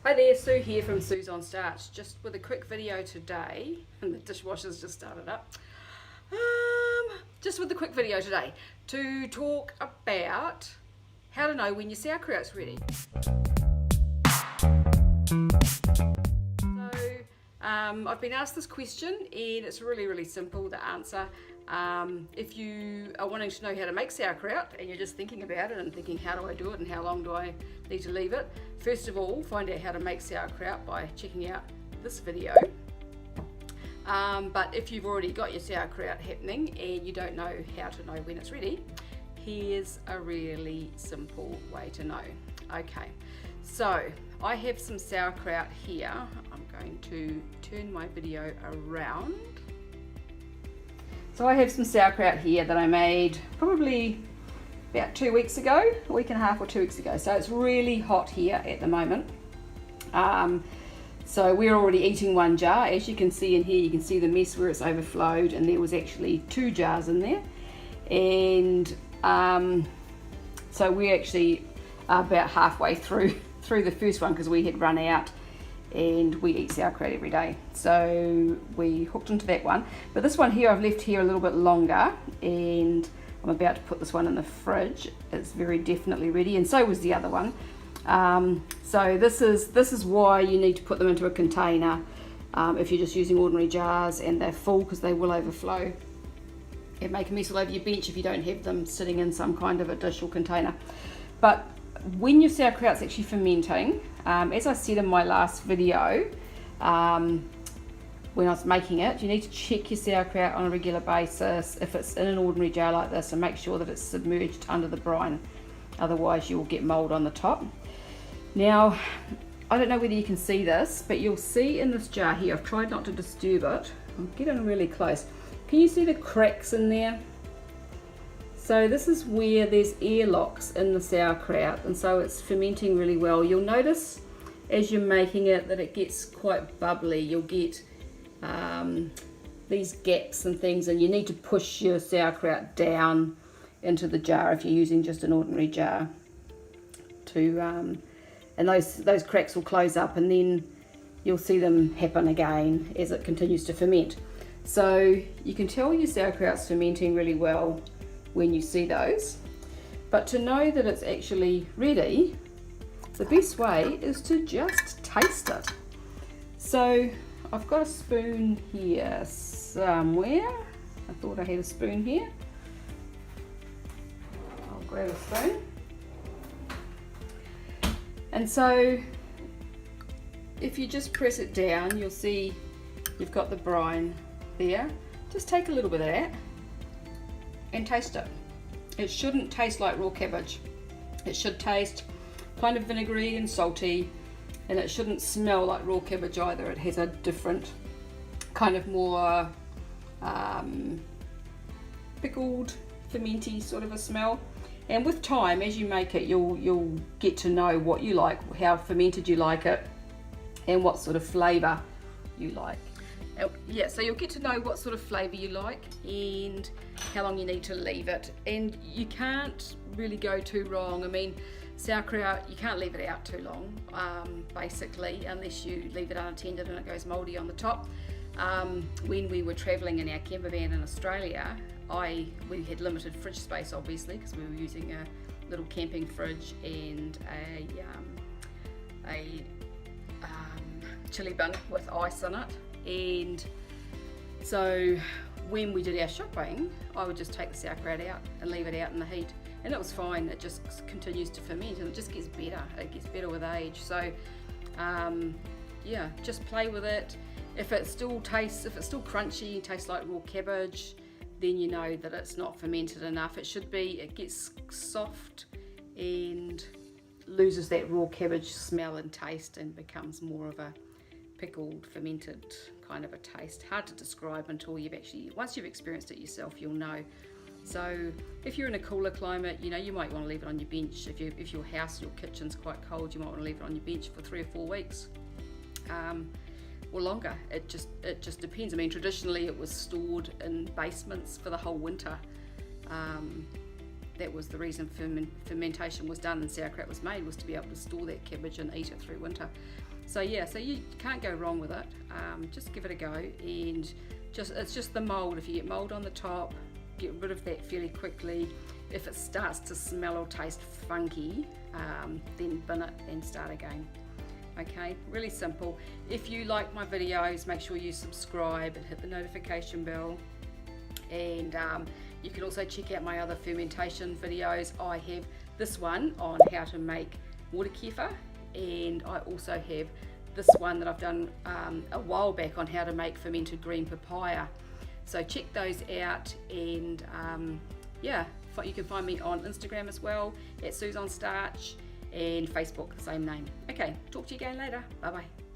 Hi there, Sue here from Sue's on Starch, just with a quick video today, and the dishwasher's just started up. Just with a quick video today to talk about how to know when your sauerkraut's ready. So I've been asked this question and it's really simple to answer. If you are wanting to know how to make sauerkraut and you're just thinking about it and thinking, how do I do it and how long do I need to leave it? First of all, find out how to make sauerkraut by checking out this video. But if you've already got your sauerkraut happening and you don't know how to know when it's ready, here's a really simple way to know. Okay, so I have some sauerkraut here. I'm going to turn my video around. So I have some sauerkraut here that I made probably about 2 weeks ago, a week and a half or 2 weeks ago. So it's really hot here at the moment. So we're already eating one jar. As you can see in here, you can see the mess where it's overflowed, and there was actually 2 jars in there. And so we actually are about halfway through the first one because we had run out, and we eat sauerkraut every day, so we hooked into that one. But this one here I've left here a little bit longer, and I'm about to put this one in the fridge. It's very definitely ready, and so was the other one. So this is why you need to put them into a container if you're just using ordinary jars and they're full, because they will overflow and make a mess all over your bench if you don't have them sitting in some kind of a dish or container. But when your sauerkraut's actually fermenting, as I said in my last video, when I was making it, you need to check your sauerkraut on a regular basis if it's in an ordinary jar like this, and make sure that it's submerged under the brine. Otherwise you'll get mold on the top. Now, I don't know whether you can see this, but you'll see in this jar here, I've tried not to disturb it. I'm getting really close. Can you see the cracks in there? So this is where there's airlocks in the sauerkraut, and so it's fermenting really well. You'll notice as you're making it that it gets quite bubbly. You'll get these gaps and things, and you need to push your sauerkraut down into the jar if you're using just an ordinary jar to and those cracks will close up, and then you'll see them happen again as it continues to ferment. So you can tell your sauerkraut's fermenting really well when you see those. But to know that it's actually ready, the best way is to just taste it. So I've got a spoon here somewhere. I thought I had a spoon here. I'll grab a spoon. And so if you just press it down, you'll see you've got the brine there. Just take a little bit of that and taste it. It shouldn't taste like raw cabbage. It should taste kind of vinegary and salty, and it shouldn't smell like raw cabbage either. It has a different kind of more pickled, fermenty sort of a smell. And with time, as you make it, you'll get to know what you like, how fermented you like it, and what sort of flavour you like. Yeah, so you'll get to know what sort of flavour you like and how long you need to leave it. And you can't really go too wrong. I mean, sauerkraut, you can't leave it out too long, basically, unless you leave it unattended and it goes mouldy on the top. When we were travelling in our camper van in Australia, we had limited fridge space, obviously, because we were using a little camping fridge and a chili bin with ice in it. And so when we did our shopping, I would just take the sauerkraut out and leave it out in the heat, and it was fine. It just continues to ferment, and it just gets better. It gets better with age. So yeah, just play with it. If it still crunchy and tastes like raw cabbage, then you know that it's not fermented enough. It should be. It gets soft and loses that raw cabbage smell and taste and becomes more of a pickled, fermented kind of a taste. Hard to describe until once you've experienced it yourself, you'll know. So if you're in a cooler climate, you know, you might want to leave it on your bench. If your house, your kitchen's quite cold, you might want to leave it on your bench for 3 or 4 weeks. Or longer. It just depends. I mean, traditionally it was stored in basements for the whole winter. that was the reason fermentation was done and sauerkraut was made, was to be able to store that cabbage and eat it through winter. So yeah, so you can't go wrong with it. Just give it a go, and it's just the mold. If you get mold on the top, get rid of that fairly quickly. If it starts to smell or taste funky, then bin it and start again. Okay, really simple. If you like my videos, make sure you subscribe and hit the notification bell. And you can also check out my other fermentation videos. I have this one on how to make water kefir, and I also have this one that I've done a while back on how to make fermented green papaya. So check those out, and yeah, you can find me on Instagram as well at Suze on Starch, and Facebook, the same name. Okay, talk to you again later. Bye bye.